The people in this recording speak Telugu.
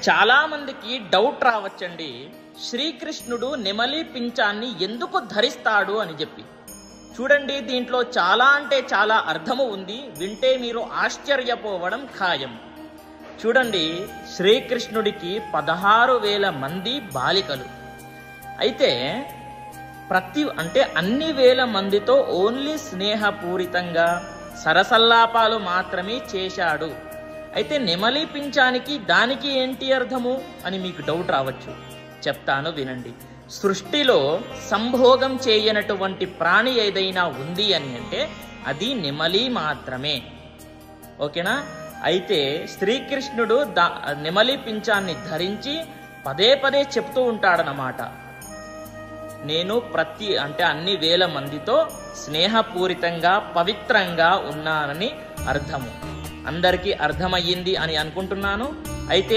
చాలా మందికి డౌట్ రావచ్చండి, శ్రీకృష్ణుడు నెమలి పింఛాన్ని ఎందుకు ధరిస్తాడు అని చెప్పి. చూడండి, దీంట్లో చాలా అంటే చాలా అర్థము ఉంది. వింటే మీరు ఆశ్చర్యపోవడం ఖాయం. చూడండి, శ్రీకృష్ణుడికి 16,000 మంది బాలికలు. అయితే అన్ని వేల మందితో ఓన్లీ స్నేహపూరితంగా సరసల్లాపాలు మాత్రమే చేశాడు. అయితే నెమలి పింఛానికి దానికి ఏంటి అర్థము అని మీకు డౌట్ రావచ్చు. చెప్తాను, వినండి. సృష్టిలో సంభోగం చేయనటువంటి ప్రాణి ఏదైనా ఉంది అని అంటే అది నెమలి మాత్రమే. ఓకేనా? అయితే శ్రీకృష్ణుడు నెమలి పింఛాన్ని ధరించి పదే పదే చెప్తూ ఉంటాడనమాట, నేను అన్ని వేల మందితో స్నేహపూరితంగా పవిత్రంగా ఉన్నానని అర్థము. అందరికీ అర్థమయ్యింది అని అనుకుంటున్నాను. అయితే